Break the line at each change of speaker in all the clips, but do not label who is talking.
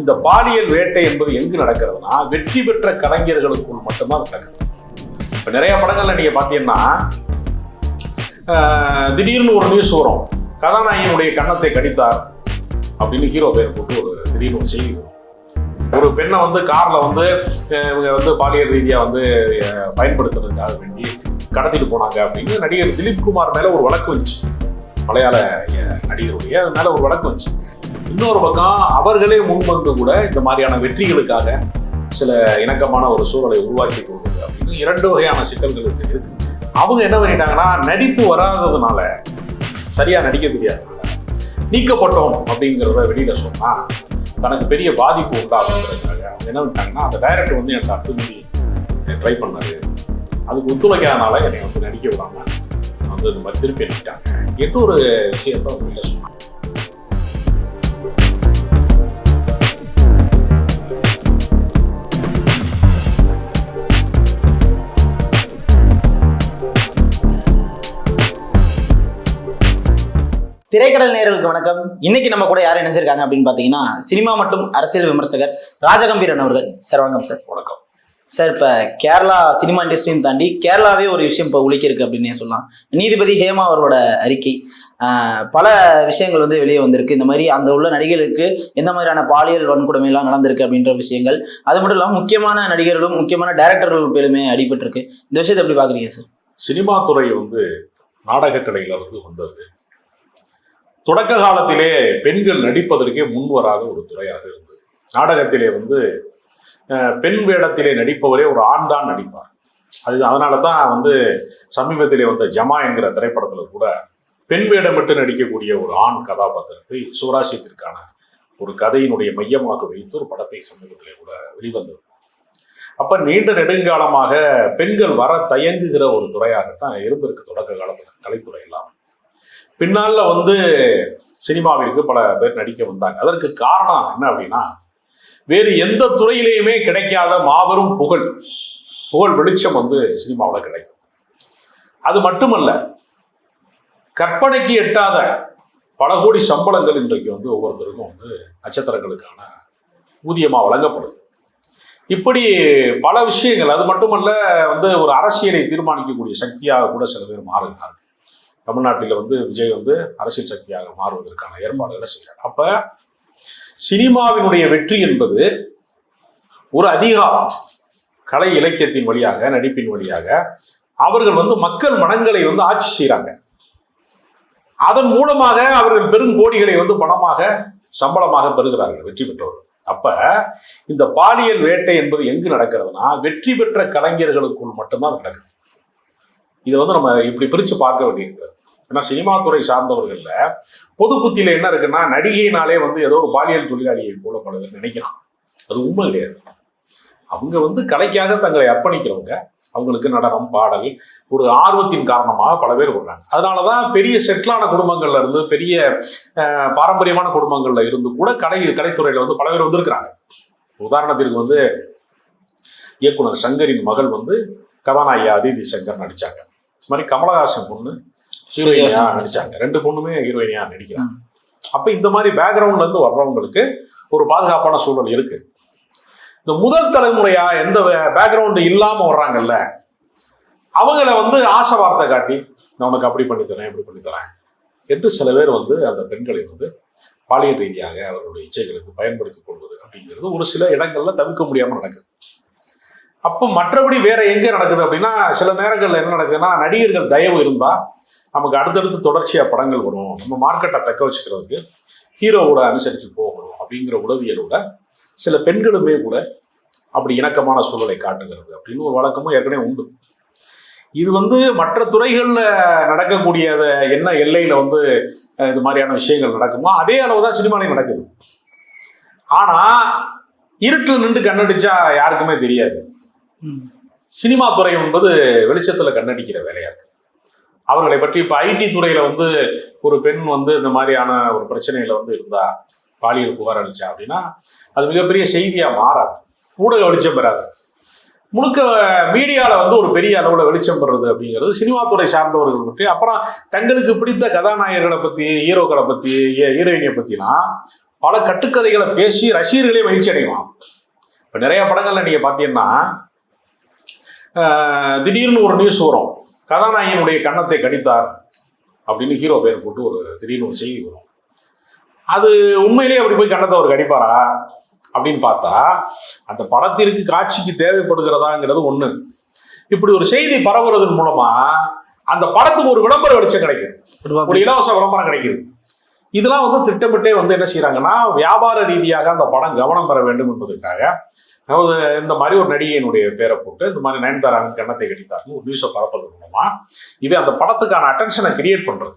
இந்த பாலியல் வேட்டை என்பது எங்கு நடக்கிறதுனா வெற்றி பெற்ற கலைஞர்களுக்குள் மட்டும்தான் நடக்குது. இப்போ நிறைய படங்கள்ல நீங்க பார்த்தீங்கன்னா திடீர்னு ஒரு நியூஸ் வரும், கதாநாயகனுடைய கன்னத்தை கடித்தார் அப்படின்னு ஹீரோ பேர் போட்டு ஒரு திடீர்னு ஒரு செய்தி வரும். ஒரு பெண்ணை வந்து கார்ல வந்து இவங்க வந்து பாலியல் ரீதியா வந்து பயன்படுத்துறதுக்காக வேண்டி கடத்திட்டு போனாங்க அப்படின்னு நடிகர் திலீப் குமார் மேல ஒரு வழக்கு வந்துச்சு. மலையாள நடிகருடைய அது மேல ஒரு வழக்கு வந்துச்சு. இன்னொரு பக்கம் அவர்களே முன்வந்து கூட இந்த மாதிரியான வெற்றிகளுக்காக சில இணக்கமான ஒரு சூழலை உருவாக்கி கொள்வது அப்படின்னு இரண்டு வகையான சிக்கல்கள் இருக்கு. அவங்க என்ன பண்ணிட்டாங்கன்னா, நடிப்பு வராததுனால, சரியா நடிக்க தெரியாததுனால நீக்கப்பட்டோம் அப்படிங்கிறத வெளியில சொன்னா தனக்கு பெரிய பாதிப்பு உண்டாகுங்கிறதுக்காக அவங்க என்ன பண்ணிட்டாங்கன்னா, அந்த டைரக்டர் வந்து எனக்கு அத்துமீறி ட்ரை பண்ணாரு, அதுக்கு ஒத்துழைக்காதனால என்னை வந்து நடிக்க விடாம வந்து இந்த மாதிரி திருப்பி அனுப்பிட்டாங்க என்று ஒரு விஷயத்த அவங்க வெளியில சொன்னாங்க.
திரைக்கடல் நேயர்களுக்கு வணக்கம். இன்னைக்கு நம்ம கூட யார் இணைஞ்சிருக்காங்க அப்படின்னு பாத்தீங்கன்னா, சினிமா மற்றும் அரசியல் விமர்சகர் ராஜகம்பீரன் அவர்கள். சார் வணக்கம். சார்
வணக்கம்
சார். இப்ப கேரளா சினிமா இண்டஸ்ட்ரியும் தாண்டி கேரளாவே ஒரு விஷயம் இப்போ உளிக்கிருக்கு அப்படின்னே சொல்லலாம். நீதிபதி ஹேமா அவரோட அறிக்கை பல விஷயங்கள் வந்து வெளியே வந்திருக்கு. இந்த மாதிரி அங்க உள்ள நடிகர்களுக்கு எந்த மாதிரியான பாலியல் வன்கொடுமை எல்லாம் நடந்திருக்கு அப்படின்ற விஷயங்கள். அது மட்டும் இல்லாமல் முக்கியமான நடிகர்களும் முக்கியமான டைரக்டர்கள் பேருமே அடிபட்டிருக்கு. இந்த விஷயத்தை எப்படி பாக்குறீங்க சார்?
சினிமா துறை வந்து நாடகக்கலையில வந்து வந்தது தொடக்க காலத்திலே பெண்கள் நடிப்பதற்கே முன்வராத ஒரு துறையாக இருந்தது. நாடகத்திலே வந்து பெண் வேடத்திலே நடிப்பவரே ஒரு ஆண் தான் நடிப்பார். அதனால தான் வந்து சமீபத்திலே வந்த ஜமா என்கிற திரைப்படத்துல கூட பெண் வேடமிட்டு நடிக்கக்கூடிய ஒரு ஆண் கதாபாத்திரத்தை சுவராசியத்திற்கான ஒரு கதையினுடைய மையமாக வைத்து ஒரு படத்தை சமீபத்திலே கூட வெளிவந்தது. அப்ப நீண்ட நெடுங்காலமாக பெண்கள் வர தயங்குகிற ஒரு துறையாகத்தான் இருந்திருக்கு தொடக்க காலத்துல கலைத்துறை எல்லாம். பின்னால வந்து சினிமாவிற்கு பல பேர் நடிக்க வந்தாங்க. அதற்கு காரணம் என்ன அப்படின்னா, வேறு எந்த துறையிலையுமே கிடைக்காத மாபெரும் புகழ் வெளிச்சம் வந்து சினிமாவில் கிடைக்கும். அது மட்டுமல்ல, கற்பனைக்கு எட்டாத பல கோடி சம்பளங்கள் இன்றைக்கு வந்து ஒவ்வொருத்தருக்கும் வந்து நட்சத்திரங்களுக்கான ஊதியமா வழங்கப்படுது. இப்படி பல விஷயங்கள். அது மட்டுமல்ல, வந்து ஒரு அரசியலை தீர்மானிக்கக்கூடிய சக்தியாக கூட சில பேர் மாறுகிறார்கள். தமிழ்நாட்டில் வந்து விஜய் வந்து அரசியல் சக்தியாக மாறுவதற்கான ஏற்பாடுகளை செய்கிறார். அப்ப சினிமாவினுடைய வெற்றி என்பது ஒரு அதிகாரம். கலை இலக்கியத்தின் வழியாக, நடிப்பின் வழியாக அவர்கள் வந்து மக்கள் மனங்களை வந்து ஆட்சி செய்கிறாங்க. அதன் மூலமாக அவர்கள் பெருங்கோடிகளை வந்து பணமாக சம்பளமாக பெறுகிறார்கள் வெற்றி பெற்றவர்கள். அப்ப இந்த பாலியல் வேட்டை என்பது எங்கு நடக்கிறதுனா வெற்றி பெற்ற கலைஞர்களுக்குள் மட்டும்தான் நடக்குது. இதை வந்து நம்ம இப்படி பிரிச்சு பார்க்க வேண்டியிருக்கிறது. ஏன்னா சினிமா துறை சார்ந்தவர்கள்ல பொது புத்தியில என்ன இருக்குன்னா, நடிகையினாலே வந்து ஏதோ ஒரு பாலியல் தொழிலாளியை போல பல பேர் நினைக்கிறான். அது உண்மை கிடையாது. அவங்க வந்து கலைக்காக தங்களை அர்ப்பணிக்கிறவங்க. அவங்களுக்கு நடனம், பாடல் ஒரு ஆர்வத்தின் காரணமாக பல பேர் வர்றாங்க. அதனாலதான் பெரிய செட்டிலான குடும்பங்கள்ல இருந்து, பெரிய பாரம்பரியமான குடும்பங்கள்ல இருந்து கூட கலைத்துறையில வந்து பல பேர் வந்திருக்கிறாங்க. உதாரணத்திற்கு வந்து இயக்குனர் சங்கரின் மகள் வந்து கதாநாயகி அதிதி சங்கர் நடிச்சாங்க. இது மாதிரி கமலஹாசன் பொண்ணு ஹீரோயினியா நடிச்சாங்க. ரெண்டு பொண்ணுமே ஹீரோயினியா நடிக்கிறாங்க. அப்ப இந்த மாதிரி பேக்ரவுண்ட்ல இருந்து வர்றவங்களுக்கு ஒரு பாதுகாப்பான சூழல் இருக்கு. இந்த முதல் தலைமுறையா எந்த பேக்ரவுண்டு இல்லாம வர்றாங்கல்ல, அவங்கள வந்து ஆசை வார்த்தை காட்டி நான் உனக்கு அப்படி பண்ணித்தரேன், இப்படி பண்ணித்தரேன் என்று சில பேர் வந்து அந்த பெண்களை வந்து பாலியல் ரீதியாக அவர்களுடைய இச்சைகளுக்கு பயன்படுத்திக் கொள்வது அப்படிங்கிறது ஒரு சில இடங்கள்ல தவிர்க்க முடியாம நடக்குது. அப்போ மற்றபடி வேற எங்க நடக்குது அப்படின்னா, சில நேரங்கள்ல என்ன நடக்குதுன்னா, நடிகர்கள் தயவு இருந்தா நமக்கு அடுத்தடுத்து தொடர்ச்சியா படங்கள் வரும், நம்ம மார்க்கெட்டை தக்க வச்சுக்கிறதுக்கு ஹீரோவோட அனுசரித்து போகணும் அப்படிங்கிற உளவியலோட சில பெண்களுமே கூட அப்படி இணக்கமான சூழலை காட்டுகிறது அப்படின்னு ஒரு வழக்கமும் ஏற்கனவே உண்டு. இது வந்து மற்ற துறைகள்ல நடக்கக்கூடிய என்ன எல்லையில வந்து இது மாதிரியான விஷயங்கள் நடக்குமோ அதே அளவுதான் சினிமாலையும் நடக்குது. ஆனா இருட்டில் நின்று கண்ணடிச்சா யாருக்குமே தெரியாது. சினிமா துறை என்பது வெளிச்சத்துல கண்ணடிக்கிற வேலையா இருக்கு. அவர்களை பற்றி இப்ப ஐடி துறையில வந்து ஒரு பெண் வந்து இந்த மாதிரியான ஒரு பிரச்சனையில வந்து இருந்தா, பாலியல் புகார் அளிச்சா அப்படின்னா அது மிகப்பெரிய செய்தியா மாறாது, ஊடக வெளிச்சம் பெறாது. முழுக்க மீடியால வந்து ஒரு பெரிய அளவுல வெளிச்சம் பெறுறது அப்படிங்கிறது சினிமா துறை சார்ந்தவர்கள் பற்றி. அப்புறம் தங்களுக்கு பிடித்த கதாநாயகர்களை பத்தி, ஹீரோக்களை பத்தி, ஹீரோயினியை பத்தினா பல கட்டுக்கதைகளை பேசி ரசிகர்களே மகிழ்ச்சி அடைவான். இப்போ நிறைய படங்கள்ல நீங்க பார்த்தீங்கன்னா திடீர்னு ஒரு நியூஸ் வரும், கதாநாயகனுடைய கன்னத்தை கடித்தார் அப்படின்னு ஹீரோ பேர் போட்டு ஒரு திடீர்னு ஒரு செய்தி வரும். அது உண்மையிலேயே அப்படி போய் கன்னத்தை அவர் கடிப்பாரா அப்படின்னு பார்த்தா அந்த படத்திற்கு காட்சிக்கு தேவைப்படுகிறதாங்கிறது ஒண்ணு. இப்படி ஒரு செய்தி பரவுறதன் மூலமா அந்த படத்துக்கு ஒரு விளம்பர வெளிச்சம் கிடைக்குது, ஒரு இலவச விளம்பரம் கிடைக்குது. இதெல்லாம் வந்து திட்டமிட்டே வந்து என்ன செய்யறாங்கன்னா, வியாபார ரீதியாக அந்த படம் கவனம் பெற வேண்டும் என்பதற்காக இந்த மாதிரி ஒரு நடிகையினுடைய பேரை போட்டு இந்த மாதிரி நயன்தாராவின் கன்னத்தை கடித்தார்னு ஒரு நியூஸை பரப்பது மூலமா இவன் அந்த படத்துக்கான அட்டென்ஷனை கிரியேட் பண்றது.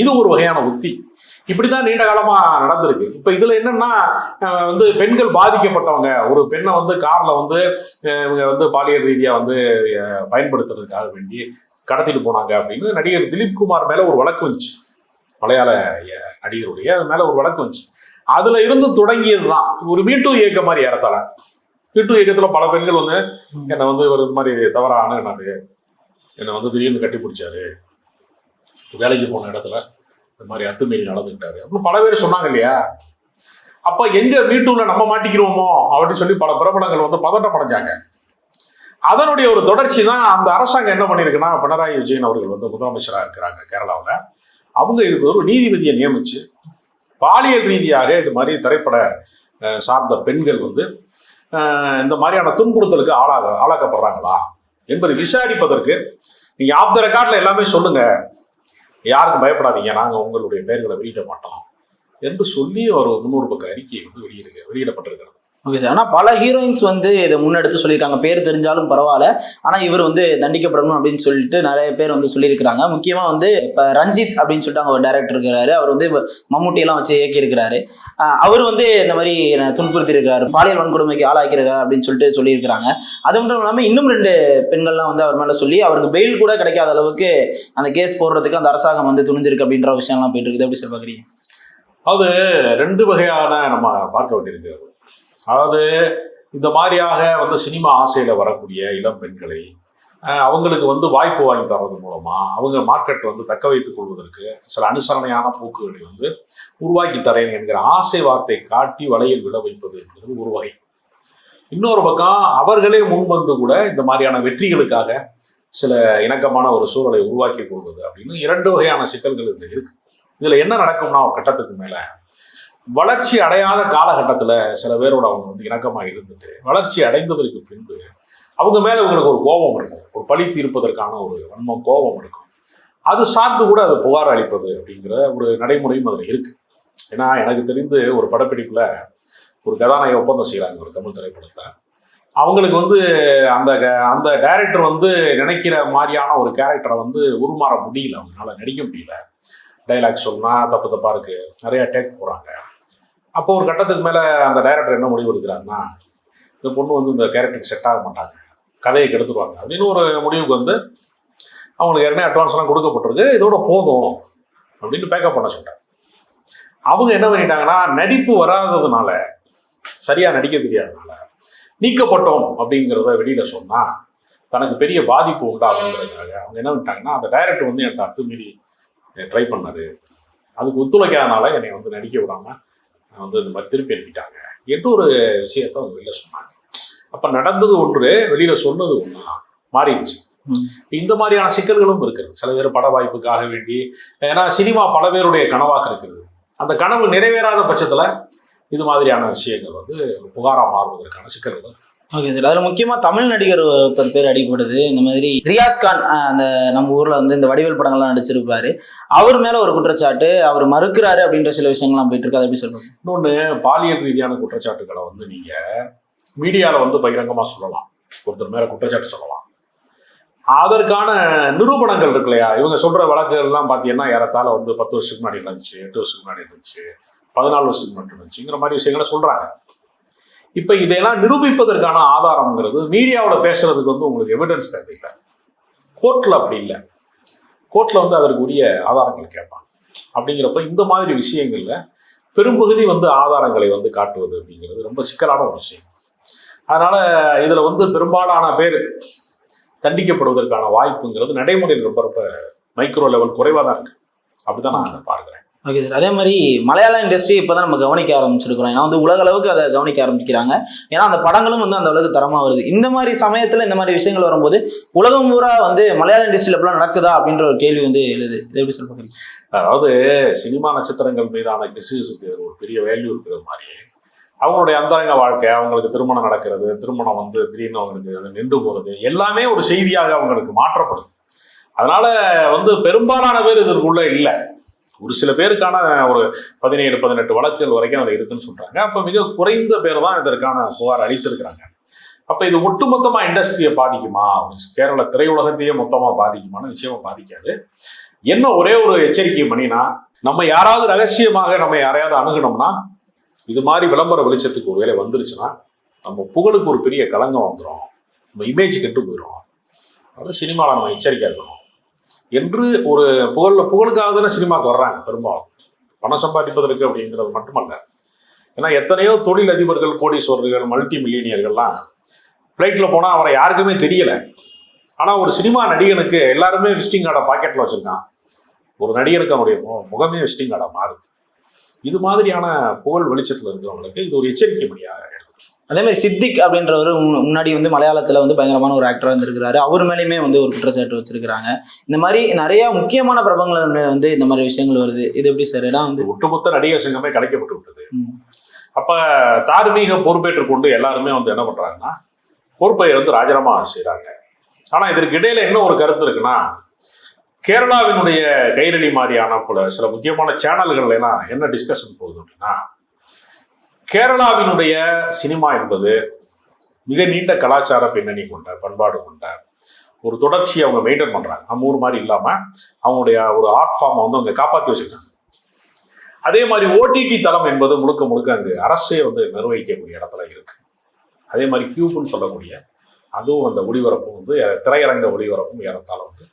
இது ஒரு வகையான உத்தி. இப்படிதான் நீண்ட காலமா நடந்திருக்கு. இப்ப இதுல என்னன்னா வந்து பெண்கள் பாதிக்கப்பட்டவங்க, ஒரு பெண்ணை வந்து கார்ல வந்து இவங்க வந்து பாலியல் ரீதியா வந்து பயன்படுத்துறதுக்காக வேண்டி கடத்திட்டு போனாங்க அப்படின்னு நடிகர் திலீப் குமார் மேல ஒரு வழக்கு வந்துச்சு, மலையாள நடிகருடைய அது மேல ஒரு வழக்கு வந்துச்சு. அதுல இருந்து தொடங்கியதுதான் ஒரு மீட்டு இயக்கம் மாதிரி. ஏறத்தால மீட்டு இயக்கத்துல பல பெண்கள் வந்து என்னை வந்து ஒரு மாதிரி தவறா அணுகுனாரு, என்னை வந்து திடீர்னு கட்டி பிடிச்சாரு, வேலைக்கு போன இடத்துல இந்த மாதிரி அத்துமீறி நடந்துக்கிட்டாரு அப்படின்னு பல பேர் சொன்னாங்க இல்லையா. அப்ப எங்க மீட்டூர்ல நம்ம மாட்டிக்கிறோமோ அப்படின்னு சொல்லி பல பிரபலங்கள் வந்து பதட்டம் அடைஞ்சாங்க. அதனுடைய ஒரு தொடர்ச்சி தான் அந்த அரசாங்கம் என்ன பண்ணிருக்குன்னா, பினராயி விஜயன் அவர்கள் வந்து முதலமைச்சராக இருக்கிறாங்க கேரளாவில். அவங்க இதுக்கு ஒரு நீதிபதியை நியமிச்சு பாலியல் ரீதியாக இது மாதிரி திரைப்பட சார்ந்த பெண்கள் வந்து இந்த மாதிரியான துன்புறுத்தலுக்கு ஆளாக்கப்படுறாங்களா என்பதை விசாரிப்பதற்கு நீங்க ஆஃப் த ரெக்கார்ட்ல எல்லாமே சொல்லுங்க, யாருக்கும் பயப்படாதீங்க, நாங்க உங்களுடைய பெயர்களை வெளியிட மாட்டோம் என்று சொல்லி ஒரு 300 பக்க அறிக்கை வந்து வெளியிடப்பட்டிருக்கிறது.
Okay sir. ஆனால் பல ஹீரோயின்ஸ் வந்து இதை முன்னெடுத்து சொல்லியிருக்காங்க, பேர் தெரிஞ்சாலும் பரவாயில்ல, ஆனால் இவர் வந்து தண்டிக்கப்படணும் அப்படின்னு சொல்லிட்டு நிறைய பேர் வந்து சொல்லியிருக்கிறாங்க. முக்கியமாக வந்து இப்போ ரஞ்சித் அப்படின்னு சொல்லிட்டு அவங்க ஒரு டைரக்டர் இருக்கிறாரு, அவர் வந்து மம்முட்டியெல்லாம் வச்சு இயக்கியிருக்கிறாரு. அவர் வந்து இந்த மாதிரி துன்புறுத்தி இருக்காரு, பாலியல் வன்கொடுமைக்கு ஆளாக்கிறாரு அப்படின்னு சொல்லிட்டு சொல்லியிருக்கிறாங்க. அது மட்டும் இல்லாமல் இன்னும் 2 பெண்கள்லாம் வந்து அவர் மேலே சொல்லி அவருக்கு பெயில் கூட கிடைக்காத அளவுக்கு அந்த கேஸ் போடுறதுக்கு அந்த அரசாங்கம் வந்து துணிஞ்சிருக்கு அப்படின்ற விஷயம்லாம் போயிட்டு இருக்குது. எப்படி சார் பார்க்குறீங்க?
அது 2 வகையான நம்ம பார்க்க வேண்டியிருக்கிறது. அதாவது இந்த மாதிரியாக வந்து சினிமா ஆசையில வரக்கூடிய இளம் பெண்களை அவங்களுக்கு வந்து வாய்ப்பு வாங்கி தர்றது மூலமா அவங்க மார்க்கெட் வந்து தக்க வைத்துக் கொள்வதற்கு சில அனுசரணையான போக்குகளை வந்து உருவாக்கி தரேன் என்கிற ஆசை வார்த்தை காட்டி வலையில் விட வைப்பது என்பது ஒரு வகை. இன்னொரு பக்கம் அவர்களே முன்வந்து கூட இந்த மாதிரியான வெற்றிகளுக்காக சில இணக்கமான ஒரு சூழலை உருவாக்கி கொள்வது அப்படின்னு 2 வகையான சிக்கல்கள் இதுல இருக்கு. இதுல என்ன நடக்கும்னா, ஒரு கட்டத்துக்கு மேல வளர்ச்சி அடையாத காலகட்டத்துல சில பேரோட அவங்க வந்து இணக்கமா இருந்துட்டு வளர்ச்சி அடைந்ததற்கு பின்பு அவங்க மேல இவங்களுக்கு ஒரு கோபம் இருக்கும், ஒரு பழி தீர்ப்பதற்கான ஒரு வன்மம் கோபம் இருக்கும். அது சார்ந்து கூட அது புகார் அளிப்பது அப்படிங்கிற ஒரு நடைமுறையும் அதுல இருக்கு. ஏன்னா எனக்கு தெரிந்து ஒரு படப்பிடிப்புல ஒரு கதாநாயக ஒப்பந்தம் செய்யறாங்க ஒரு தமிழ் திரைப்படத்துல. அவங்களுக்கு வந்து அந்த டைரக்டர் வந்து நினைக்கிற மாதிரியான ஒரு கேரக்டரை வந்து உருமாற முடியல, அவங்களால நடிக்க முடியல. டைலாக் சொன்னா தப்பு தப்பா இருக்கு, நிறைய டேக் போறாங்க. அப்போ ஒரு கட்டத்துக்கு மேல அந்த டைரக்டர் என்ன முடிவு எடுக்கிறாருன்னா, இந்த பொண்ணு வந்து இந்த கேரக்டருக்கு செட் ஆக மாட்டாங்க, கதையை கெடுத்துருவாங்க அப்படின்னு ஒரு முடிவுக்கு வந்து அவங்களுக்கு ஏற்கனவே அட்வான்ஸ் எல்லாம் கொடுக்கப்பட்டிருக்கு, இதோட போதும் அப்படின்னு பேக்கப் பண்ண சொல்றாங்க. அவங்க என்ன பண்ணிட்டாங்கன்னா, நடிப்பு வராததுனால, சரியா நடிக்க தெரியாததுனால நீக்கப்பட்டோம் அப்படிங்கிறத வெளியில சொன்னா தனக்கு பெரிய பாதிப்பு உண்டாகுங்கிறதுக்காக அவங்க என்ன பண்ணிட்டாங்கன்னா, அந்த டைரக்டர் வந்து என்கிட்ட அத்துமீறி ட்ரை பண்ணாரு, அதுக்கு ஒத்துழைக்காதனால என்னை வந்து நடிக்க விடாம வந்து இந்த மாதிரி திருப்பி அனுப்பிட்டாங்க என்று ஒரு விஷயத்த அவங்க வெளியில சொன்னாங்க. அப்ப நடந்தது ஒன்று, வெளியில சொன்னது ஒண்ணா மாறிடுச்சு. இந்த மாதிரியான சிக்கல்களும் இருக்கிறது. சில பேர் பட வாய்ப்புக்காக வேண்டி, ஏன்னா சினிமா பல பேருடைய கனவாக இருக்கிறது, அந்த கனவு நிறைவேறாத பட்சத்துல இது மாதிரியான விஷயங்கள் வந்து புகாரா மாறுவதற்கான சிக்கல்கள்.
Okay sir. அதில் முக்கியமாக தமிழ் நடிகர் ஒருத்தர் பேர் அடிக்கப்படுது. இந்த மாதிரி ரியாஸ் கான், அந்த நம்ம ஊரில் வந்து இந்த வடிவேல் படங்கள்லாம் நடிச்சிருப்பாரு, அவர் மேலே ஒரு குற்றச்சாட்டு, அவர் மறுக்கிறாரு அப்படின்ற சில விஷயங்கள்லாம் போயிட்டு இருக்கு. அதை எப்படி சொல்லுவாங்க?
இன்னொன்று, பாலியல் ரீதியான குற்றச்சாட்டுகளை வந்து நீங்கள் மீடியாவில் வந்து பகிரங்கமாக சொல்லலாம், ஒருத்தர் மேலே குற்றச்சாட்டு சொல்லலாம். அதற்கான நிரூபணங்கள் இருக்கு இல்லையா? இவங்க சொல்கிற வழக்குகள்லாம் பார்த்தீங்கன்னா ஏறத்தாழ வந்து 10 வருஷத்துக்கு முன்னாடி இருந்துச்சு, 8 வருஷத்துக்கு முன்னாடி இருந்துச்சு, 14 வருஷத்துக்கு முன்னாடி இருந்துச்சுங்கிற மாதிரி விஷயங்களை சொல்கிறாங்க. இப்போ இதையெல்லாம் நிரூபிப்பதற்கான ஆதாரம்ங்கிறது மீடியாவில் பேசுறதுக்கு வந்து உங்களுக்கு எவிடன்ஸ் தேவையில்லை. கோர்ட்டில் அப்படி இல்லை. கோர்ட்டில் வந்து அதற்கு உரிய ஆதாரங்கள் கேட்பாங்க. அப்படிங்கிறப்ப இந்த மாதிரி விஷயங்கள்ல பெரும்பகுதி வந்து ஆதாரங்களை வந்து காட்டுவது அப்படிங்கிறது ரொம்ப சிக்கலான ஒரு விஷயம். அதனால இதுல வந்து பெரும்பாலான பேர் தண்டிக்கப்படுவதற்கான வாய்ப்புங்கிறது நடைமுறையில் ரொம்ப ரொம்ப மைக்ரோ லெவல் குறைவாக தான் இருக்கு. அப்படிதான் நான் அதை பார்க்குறேன்.
Okay sir. அதே மாதிரி மலையாள இண்டஸ்ட்ரி இப்போதான் நம்ம கவனிக்க ஆரம்பிச்சிருக்கிறோம். ஏன்னா வந்து உலக அளவுக்கு அதை கவனிக்க ஆரம்பிக்கிறாங்க. ஏன்னா அந்த படங்களும் வந்து அந்த அளவுக்கு தரமா வருது. இந்த மாதிரி சமயத்துல இந்த மாதிரி விஷயங்கள் வரும்போது உலகம் பூரா வந்து மலையாள இண்டஸ்ட்ரியில எப்படிலாம் நடக்குதா அப்படின்ற ஒரு கேள்வி வந்து எழுது. இது எப்படி சொல்ல பாக்குறீங்க?
அதாவது சினிமா நட்சத்திரங்கள் மீதான கிசுகிசுக்கு ஒரு பெரிய வேல்யூ இருக்கிறது மாதிரி அவங்களுடைய அந்தரங்க வாழ்க்கை, அவங்களுக்கு திருமணம் நடக்கிறது, திருமணம் வந்து திடீர்னு அவங்களுக்கு அது நின்று போறது எல்லாமே ஒரு செய்தியாக அவங்களுக்கு மாற்றப்படுது. அதனால வந்து பெரும்பாலான பேர் இதற்குள்ள இல்லை. ஒரு சில பேருக்கான ஒரு 17-18 வழக்குகள் வரைக்கும் அதில் இருக்குன்னு சொல்றாங்க. அப்போ மிக குறைந்த பேர் தான் இதற்கான புகார் அளித்திருக்கிறாங்க. அப்போ இது ஒட்டுமொத்தமா இண்டஸ்ட்ரியை பாதிக்குமா, கேரள திரையுலகத்தையே மொத்தமா பாதிக்குமான்னு நிச்சயமா பாதிக்காது. என்ன ஒரே ஒரு எச்சரிக்கை மணினா, நம்ம யாராவது ரகசியமாக நம்ம யாரையாவது அணுகணும்னா இது மாதிரி விளம்பர வெளிச்சத்துக்கு ஒரு வேலை வந்துருச்சுன்னா நம்ம புகழுக்கு ஒரு பெரிய களங்கம் வந்துடும், நம்ம இமேஜ் கெட்டு போயிடும். அதாவது சினிமாவில் நம்ம எச்சரிக்கையாக இருக்கணும் என்று ஒரு புகழுக்காக தானே சினிமாவுக்கு வர்றாங்க. பெரும்பாலும் பணம் சம்பாதிப்பதற்கு அப்படிங்கிறது மட்டுமல்ல. ஏன்னா எத்தனையோ தொழில் அதிபர்கள், கோடீஸ்வரர்கள், மல்டி மில்லியனியர்கள்லாம் ஃப்ளைட்டில் போனால் அவரை யாருக்குமே தெரியலை. ஆனால் ஒரு சினிமா நடிகனுக்கு எல்லாருமே விசிட்டிங் கார்டை பாக்கெட்டில் வச்சுருக்கான். ஒரு நடிகருக்கு அவருடைய முகமே விசிட்டிங் கார்டாக மாறுது. இது மாதிரியான புகழ் வெளிச்சத்தில் இருக்கிறவங்களுக்கு இது ஒரு எச்சரிக்கை மணியாக எடுத்து.
அதே மாதிரி சித்திக் அப்படின்றவர் முன்னாடி வந்து மலையாளத்துல வந்து பயங்கரமான ஒரு ஆக்டரா இருந்திருக்கிறாரு. அவர் மேலேயுமே வந்து ஒரு குற்றச்சாட்டு வச்சிருக்கிறாங்க. இந்த மாதிரி நிறைய முக்கியமான பிரபலங்கள் வந்து இந்த மாதிரி விஷயங்கள் வருது. இது எப்படி சார்? ஏன்னா வந்து
ஒட்டுமொத்த நடிகர் சங்கமே கலைக்கப்பட்டு விட்டது. அப்ப தார்மீக பொறுப்பேற்றுக் கொண்டு எல்லாருமே வந்து என்ன பண்றாங்கன்னா பொறுப்பை வந்து ராஜினாமா செய்யறாங்க. ஆனா இதற்கு இடையில என்ன ஒரு கருத்து இருக்குன்னா, கேரளாவினுடைய கைரளி மாதிரியான சில முக்கியமான சேனல்கள் எல்லாம் என்ன டிஸ்கஷன் போகுது அப்படின்னா, கேரளாவினுடைய சினிமா என்பது மிக நீண்ட கலாச்சார பின்னணி கொண்ட, பண்பாடு கொண்ட ஒரு தொடர்ச்சியை அவங்க மெயின்டைன் பண்றாங்க. நம்ம ஊர் மாதிரி இல்லாம அவங்களுடைய ஒரு ஆர்ட் ஃபார்மை வந்து அவங்க காப்பாற்றி வச்சிருக்காங்க. அதே மாதிரி ஓடிடி தளம் என்பது முழுக்க முழுக்க அங்கு அரசே வந்து நிர்வகிக்கக்கூடிய இடத்துல இருக்கு. அதே மாதிரி கியூப்னு சொல்லக்கூடிய அதுவும் அந்த ஒளிபரப்பும் வந்து திரையரங்க ஒளிபரப்பும் ஏறத்தாழ வந்து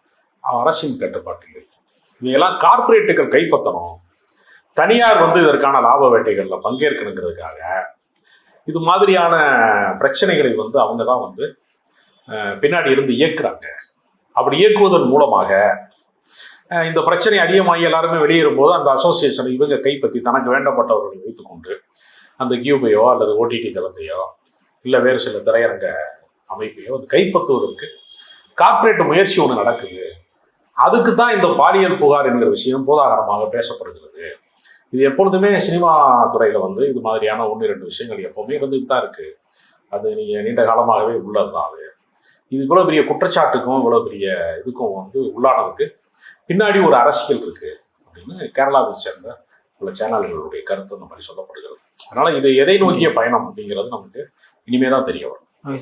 அரசின் கட்டுப்பாட்டில் இருக்கு. இதையெல்லாம் கார்பரேட்டுகள் கைப்பற்றணும், தனியார் வந்து இதற்கான லாப வேட்டைகளில் பங்கேற்கணுங்கிறதுக்காக இது மாதிரியான பிரச்சனைகளை வந்து அவங்க தான் வந்து பின்னாடி இருந்து இயக்குறாங்க. அப்படி இயக்குவதன் மூலமாக இந்த பிரச்சனை அதிகமாகி எல்லாருமே வெளியேறும் போது அந்த அசோசியேஷனை இவங்க கைப்பற்றி தனக்கு வேண்டப்பட்டவர்களை வைத்துக்கொண்டு அந்த கியூபையோ அல்லது ஓடிடி தளத்தையோ இல்லை வேறு சில திரையரங்க அமைப்பையோ அது கைப்பற்றுவதற்கு கார்ப்பரேட் முயற்சி ஒன்று நடக்குது. அதுக்கு தான் இந்த பாலியல் புகார் என்கிற விஷயம் போதாகரமாக பேசப்படுகிறது. இது எப்பொழுதுமே சினிமா துறையில் வந்து இது மாதிரியான 1-2 விஷயங்கள் எப்பவுமே இருந்துட்டு தான் இருக்கு. அது நீங்கள் நீண்ட காலமாகவே உள்ளது தான். இது இவ்வளோ பெரிய குற்றச்சாட்டுக்கும் இவ்வளோ பெரிய இதுக்கும் வந்து உள்ளானதுக்கு பின்னாடி ஒரு அரசியல் இருக்கு அப்படின்னு கேரளாவை சேர்ந்த பல சேனல்களுடைய கருத்து இந்த மாதிரி சொல்லப்படுகிறது. அதனால இது எதை நோக்கிய பயணம் அப்படிங்கிறது நமக்கு இனிமே தான் தெரிய வரும்.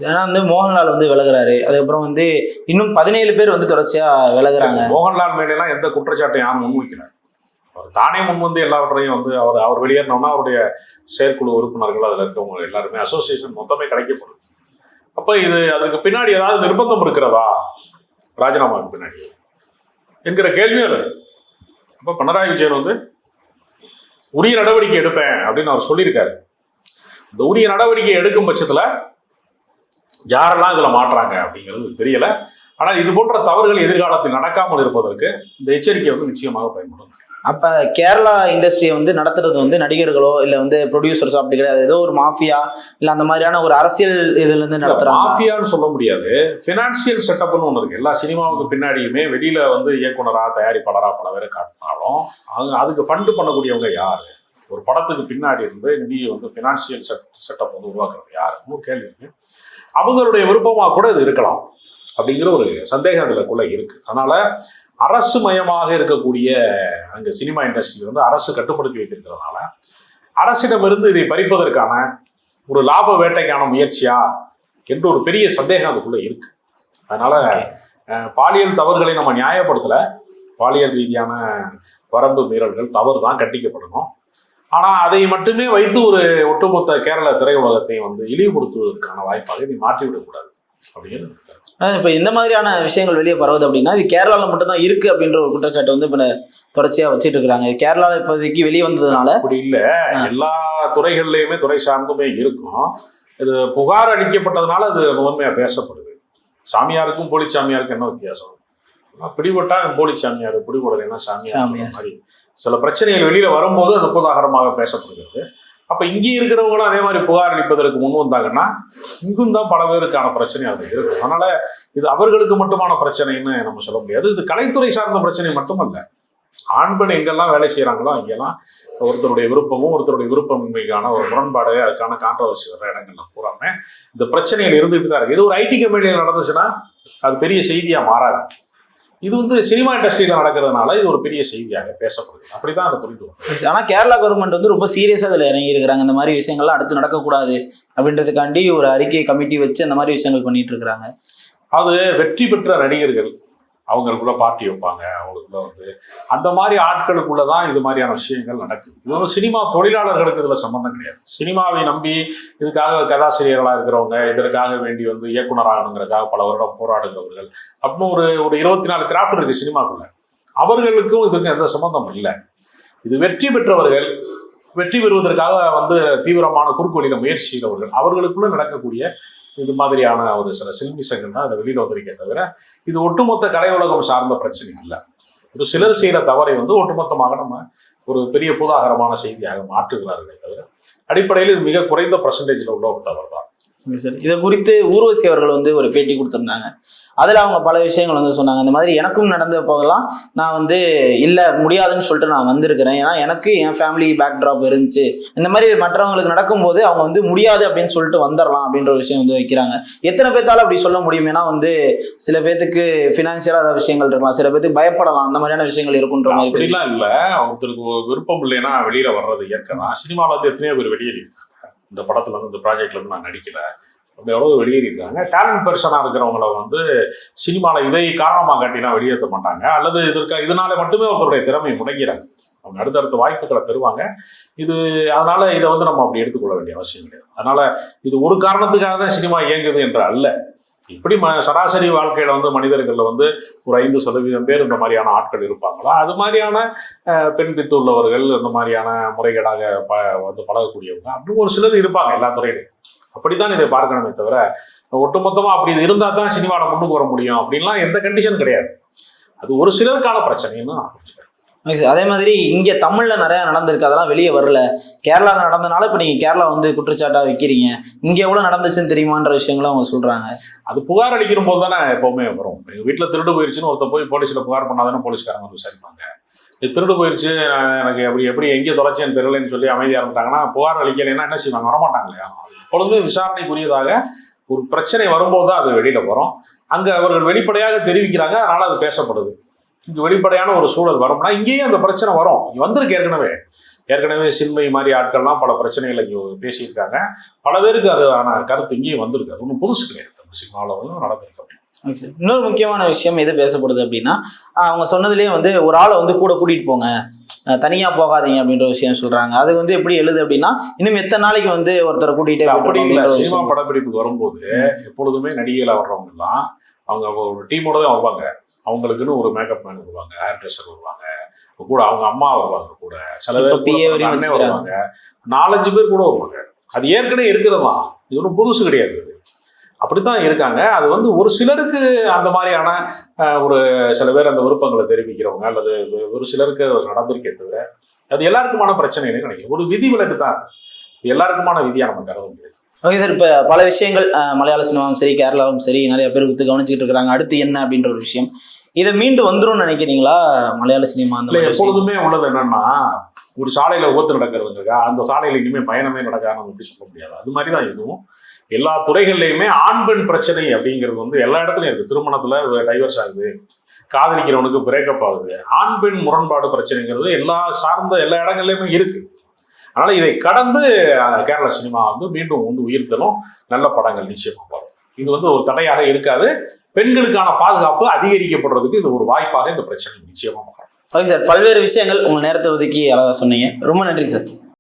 ஏன்னா வந்து மோகன்லால் வந்து விலகுறாரு. அதுக்கப்புறம் வந்து இன்னும் 17 பேர் வந்து தொடர்ச்சியா விலகுறாங்க.
மோகன்லால் மேலாம் எந்த குற்றச்சாட்டையும் யாரும் முன்வைக்கிறார். அவர் தானே முன் வந்து எல்லாவற்றையும் வந்து அவர் வெளியேறினோம்னா அவருடைய செயற்குழு உறுப்பினர்கள் அதில் இருக்கவங்க எல்லாருமே அசோசியேஷன் மொத்தமே கிடைக்கப்படும். அப்ப இது அதுக்கு பின்னாடி ஏதாவது நிர்பந்தம் இருக்கிறதா ராஜினாமாவுக்கு பின்னாடி என்கிற கேள்வி அது. அப்ப பினராயி விஜயன் வந்து உரிய நடவடிக்கை எடுப்பேன் அப்படின்னு அவர் சொல்லியிருக்காரு. இந்த உரிய நடவடிக்கை எடுக்கும் பட்சத்துல யாரெல்லாம் இதுல மாட்டுறாங்க அப்படிங்கிறது தெரியல. ஆனால் இது போன்ற தவறுகள் எதிர்காலத்தில் நடக்காமல் இருப்பதற்கு இந்த எச்சரிக்கை வந்து நிச்சயமாக பயன்படும்.
அப்ப கேரளா இண்டஸ்ட்ரியை வந்து நடத்துறது வந்து நடிகர்களோ இல்ல வந்து ப்ரொடியூசர்ஸோ அப்படி கிடையாது. ஏதோ ஒரு மாஃபியா இல்ல அந்த மாதிரியான ஒரு அரசியல் இதுல இருந்து நடத்துறாங்க.
மாஃபியான்னு சொல்ல முடியாது, பினான்சியல் செட்டப்னு ஒன்று இருக்கு. எல்லா சினிமாவுக்கு பின்னாடியுமே வெளியில வந்து இயக்குனரா தயாரிப்பாளரா பல பேரை காட்டினாலும் அதுக்கு ஃபண்டு பண்ணக்கூடியவங்க யாரு, ஒரு படத்துக்கு பின்னாடி இருந்து நிதி வந்து பினான்சியல் செட்டப் வந்து உருவாக்குறது யாருன்னு ஒரு கேள்வி இருக்கு. அவங்களுடைய விருப்பமா கூட இது இருக்கலாம் அப்படிங்கிற ஒரு சந்தேகம் அதுக்குள்ள இருக்கு. அதனால அரசு மயமாக இருக்கக்கூடிய அங்க சினிமா இண்டஸ்ட்ரி வந்து அரசு கட்டுப்படுத்தி வைத்திருக்கிறதுனால அரசிடமிருந்து இதை பறிப்பதற்கான ஒரு லாப வேட்டைக்கான முயற்சியா என்று ஒரு பெரிய சந்தேகம் அதுக்குள்ள இருக்கு. அதனால பாலியல் தவறுகளை நம்ம நியாயப்படுத்தல. பாலியல் ரீதியான வரம்பு மீறல்கள் தவறு தான், கண்டிக்கப்படணும். ஆனா அதை மட்டுமே வைத்து ஒரு ஒட்டுமொத்த கேரள திரையுலகத்தை வந்து இழிவுபடுத்துவதற்கான வாய்ப்பாக இதை மாற்றிவிடக்கூடாது அப்படின்னு.
இப்போ இந்த மாதிரியான விஷயங்கள் வெளியே பரவுது அப்படின்னா இது கேரளாவில் மட்டும்தான் இருக்கு அப்படின்ற ஒரு குற்றச்சாட்டு வந்து இப்போ தொடர்ச்சியா வச்சுட்டு இருக்காங்க. கேரளாவில் இப்போதைக்கு வெளியே வந்ததுனால
அப்படி இல்லை, எல்லா துறைகள்லையுமே துறை சார்ந்துமே இருக்கும். இது புகார் அளிக்கப்பட்டதுனால அது முதன்மையா பேசப்படுது. சாமியாருக்கும் போலி சாமியாருக்கும் என்ன வித்தியாசம்? பிடிபட்டா போலி சாமியார், பிடிபடலைன்னா சாமியார் மாதிரி சில பிரச்சனைகள் வெளியில வரும்போது அது புதாகரமாக பேசப்படுகிறது. அப்ப இங்கே இருக்கிறவங்களும் அதே மாதிரி புகார் அளிப்பதற்கு முன் வந்தாங்கன்னா இங்கும் தான் பல பேருக்கான பிரச்சனை அது இருக்கு. அதனால இது அவர்களுக்கு மட்டுமான பிரச்சனைன்னு நம்ம சொல்ல முடியாது. இது கலைத்துறை சார்ந்த பிரச்சனை மட்டுமல்ல. ஆண் பெண் எங்கெல்லாம் வேலை செய்யறாங்களோ அங்கெல்லாம் ஒருத்தருடைய விருப்பமும் ஒருத்தருடைய விருப்பமின்மைக்கான ஒரு முரண்பாடு, அதுக்கான கான்ட்ரவர்சி வர இடங்கள்ல பூராமே இந்த பிரச்சனைகள் இருந்துகிட்டு தான் இருக்கு. இது ஒரு ஐடி கம்பெனியில் நடந்துச்சுன்னா அது பெரிய செய்தியா மாறாது. இது வந்து சினிமா இண்டஸ்ட்ரியில நடக்கிறதுனால இது ஒரு பெரிய செய்தியாக பேசப்படுது. அப்படிதான் அதை புரிந்து.
ஆனா கேரளா கவர்மெண்ட் வந்து ரொம்ப சீரியஸா அதுல இறங்கி இருக்கிறாங்க. இந்த மாதிரி விஷயங்கள்லாம் அடுத்து நடக்கக்கூடாது அப்படின்றதுக்காண்டி ஒரு அறிக்கை கமிட்டி வச்சு அந்த மாதிரி விஷயங்கள் பண்ணிட்டு இருக்கிறாங்க.
அது வெற்றி பெற்ற நடிகர்கள் அவங்களுக்குள்ள பார்ட்டி வைப்பாங்க. அவங்களுக்குள்ள வந்து அந்த மாதிரி ஆட்களுக்குள்ளதான் இது மாதிரியான விஷயங்கள் நடக்குது. இது வந்து சினிமா தொழிலாளர்களுக்கு இதுல சம்பந்தம் கிடையாது. சினிமாவை நம்பி இதுக்காக கதாசிரியர்களா இருக்கிறவங்க, இதற்காக வேண்டி வந்து இயக்குனர் ஆகணுங்கிறதுக்காக பல வருடம் போராடுகிறவர்கள் அப்படின்னு ஒரு 24 கிராஃப்ட் இருக்கு சினிமாக்குள்ள. அவர்களுக்கும் இதுக்கு எந்த சம்பந்தமும் இல்லை. இது வெற்றி பெற்றவர்கள், வெற்றி பெறுவதற்காக வந்து தீவிரமான குறுக்கு முயற்சி செய்கிறவர்கள், அவர்களுக்குள்ள நடக்கக்கூடிய இது மாதிரியான ஒரு சில சில்மிசங்கள் தான் அதை வெளியில வந்திருக்கே தவிர இது ஒட்டுமொத்த கலை உலகம் சார்ந்த பிரச்சனை இல்லை. ஒரு சிலர் செய்கிற தவறை வந்து ஒட்டுமொத்தமாக நம்ம ஒரு பெரிய பூதாகரமான செய்தியாக மாற்றுகிறார்களே தவிர அடிப்படையில் இது மிக குறைந்த பர்சன்டேஜில் உள்ள ஒரு தவறு தான்.
சார், இதை குறித்து ஊர்வசி அவர்கள் வந்து ஒரு பேட்டி கொடுத்துருந்தாங்க. அதில் அவங்க பல விஷயங்கள் வந்து சொன்னாங்க. இந்த மாதிரி எனக்கும் நடந்த போதெல்லாம் நான் வந்து இல்லை முடியாதுன்னு சொல்லிட்டு நான் வந்திருக்கிறேன். ஏன்னா எனக்கு என் ஃபேமிலி பேக்ட்ராப் இருந்துச்சு. இந்த மாதிரி மற்றவங்களுக்கு நடக்கும்போது அவங்க வந்து முடியாது அப்படின்னு சொல்லிட்டு வந்துடலாம் அப்படின்ற விஷயம் வந்து வைக்கிறாங்க. எத்தனை பேர்த்தால அப்படி சொல்ல முடியும்? ஏன்னா வந்து சில பேர்த்துக்கு ஃபினான்ஷியலாக ஏதாவது விஷயங்கள் இருக்கலாம், சில பேர்த்துக்கு பயப்படலாம், அந்த மாதிரியான விஷயங்கள் இருக்குன்ற மாதிரி.
அப்படிலாம் இல்லை. ஒருத்தருக்கு விருப்பம் இல்லைன்னா வெளியில வர்றது இயற்கை தான். சினிமாவில் வந்து எத்தனையோ பேர் வெளியேறி இந்த படத்துல இருந்து இந்த ப்ராஜெக்ட்ல இருந்து நான் நடிக்கல அப்படி எவ்வளவு வெளியேறியிருக்காங்க. டேலண்ட் பர்சனா இருக்கிறவங்கள வந்து சினிமாவில் இதை காரணமாக காட்டிலாம் வெளியேற்ற மாட்டாங்க. அல்லது இதனால மட்டுமே ஒருத்தருடைய திறமையை முடங்கிறாங்க. அவங்க அடுத்தடுத்த வாய்ப்புகளை பெறுவாங்க. இது அதனால இதை வந்து நம்ம அப்படி எடுத்துக்கொள்ள வேண்டிய அவசியம் கிடையாது. அதனால இது ஒரு காரணத்துக்காக தான் சினிமா இயங்குது என்று அல்ல. இப்படி சராசரி வாழ்க்கையில வந்து மனிதர்கள்ல வந்து ஒரு 5% பேர் இந்த மாதிரியான ஆட்கள் இருப்பாங்களா, அது மாதிரியான பெண் பித்து உள்ளவர்கள், இந்த மாதிரியான முறைகேடாக வந்து பழகக்கூடியவங்க அப்படின்னு ஒரு சிலர் இருப்பாங்க எல்லா துறையிலும். அப்படித்தான் இதை பார்க்கணுமே தவிர ஒட்டுமொத்தமா அப்படி இது இருந்தா தான் சினிமாவில் முன்னுக்கு வர முடியும் அப்படின்லாம் எந்த கண்டிஷன் கிடையாது. அது ஒரு சிலருக்கான பிரச்சனைன்னு நான் புரிஞ்சுக்கிறேன்.
அதே மாதிரி இங்க தமிழ்ல நிறைய நடந்திருக்கு, அதெல்லாம் வெளியே வரல. கேரளா நடந்தனால இப்ப நீங்க கேரளா வந்து குற்றச்சாட்டா வைக்கிறீங்க. இங்க எவ்வளவு நடந்துச்சுன்னு தெரியுமான்ற விஷயங்களும் அவங்க சொல்றாங்க. அது
புகார் அளிக்கிற போது தானே எப்பவுமே வரும். எங்க வீட்டுல திருடு போயிருச்சுன்னு ஒருத்தர் போய் போலீஸ்ல புகார் பண்ணாதானே போலீஸ்காரங்க வந்து விசாரிப்பாங்க. இது திருடு போயிருச்சு, எனக்கு எப்படி எங்கே தொலைச்சேன்னு தெரியலன்னு சொல்லி அமைதியா இருந்துட்டாங்கன்னா புகார் அளிக்கலைன்னா என்ன செய்வாங்க? வரமாட்டாங்க இல்லையா? எப்பொழுதுமே விசாரணைக்குரியதாக ஒரு பிரச்சனை வரும்போது தான் அது வெளியில வரும். அங்க அவர்கள் வெளிப்படையாக தெரிவிக்கிறாங்க, அதனால அது பேசப்படுது. இங்க வெளிப்படையான ஒரு சூழல் வரும்னா இங்கேயும் அந்த பிரச்சனை வரும். இங்க வந்திருக்கு ஏற்கனவே சின்மை மாதிரி ஆட்கள்லாம் பல பிரச்சனைகளை இங்கே பேசியிருக்காங்க. பல பேருக்கு அது கருத்து இங்கேயும் வந்திருக்கு. அது ஒன்றும் புதுசு கிடையாது. தமிழ் சினிமாவில் நடந்திருக்கு.
இன்னொரு முக்கியமான விஷயம் எது பேசப்படுது அப்படின்னா, அவங்க சொன்னதுலேயே வந்து ஒரு ஆளை வந்து கூட கூட்டிட்டு போங்க, தனியா போகாதீங்க அப்படின்ற விஷயம் சொல்றாங்க. அது வந்து எப்படி எழுது அப்படின்னா, இன்னும் எத்தனை நாளைக்கு வந்து ஒருத்தரை கூட்டிகிட்டே
அப்படி இல்லை. சினிமா படப்பிடிப்புக்கு வரும்போது எப்பொழுதுமே நடிகைகளை வர்றவங்க எல்லாம் அவங்க ஒரு டீமோட தான் வருவாங்க. அவங்களுக்குன்னு ஒரு மேக்கப் மேன் வருவாங்க, ஹேர் ட்ரெஸ்ஸர் வருவாங்க, கூட அவங்க அம்மா வருவாங்க, கூட சில பேர் அண்ணே வருவாங்க, 4-5 பேர் கூட வருவாங்க. அது ஏற்கனவே இருக்கிறதா, இது ஒன்றும் புதுசு கிடையாது. அது அப்படித்தான் இருக்காங்க. அது வந்து ஒரு சிலருக்கு அந்த மாதிரியான ஒரு சில பேர் அந்த விருப்பங்களை தெரிவிக்கிறவங்க அல்லது ஒரு சிலருக்கு நடந்திருக்கே தவிர அது எல்லாருக்குமான பிரச்சனைன்னு நினைக்கிறேன். ஒரு விதி விலக்கு தான். எல்லாருக்குமான விதியா நம்ம கருத முடியாது.
ஓகே சார், இப்போ பல விஷயங்கள் மலையாள சினிமாவும் சரி கேரளாவும் சரி நிறைய பேர் வித்து கவனிச்சுட்டு இருக்கிறாங்க. அடுத்து என்ன அப்படின்ற ஒரு விஷயம், இதை மீண்டு வந்துரும்னு நினைக்கிறீங்களா? மலையாள சினிமா அந்த
எப்பொழுதுமே உள்ளது என்னன்னா, ஒரு சாலையில விபத்து நடக்கிறதுங்க, அந்த சாலையில இனிமே பயணமே நடக்காது நம்ம எப்படி சொல்ல முடியாது. அது மாதிரிதான் இதுவும். எல்லா துறைகள்லையுமே ஆண் பெண் பிரச்சனை அப்படிங்கிறது வந்து எல்லா இடத்துலயும் இருக்கு. திருமணத்துல டைவர்ஸ் ஆகுது, காதலிக்கிறவனுக்கு பிரேக்கப் ஆகுது, ஆண் பெண் முரண்பாடு பிரச்சனைங்கிறது எல்லா இடங்கள்லயுமே இருக்கு. அதனால இதை கடந்து கேரளா சினிமா வந்து மீண்டும் வந்து உயிர்த்தலும் நல்ல படங்கள் நிச்சயமா வரும். இது வந்து ஒரு தடையாக இருக்காது. பெண்களுக்கான பாதுகாப்பு அதிகரிக்கப்படுறதுக்கு இது ஒரு வாய்ப்பாக இந்த பிரச்சனை நிச்சயமா வரும்.
ஓகே சார், பல்வேறு விஷயங்கள் உங்க நேரத்தை ஒதுக்கி அழகா சொன்னீங்க. ரொம்ப நன்றி சார்.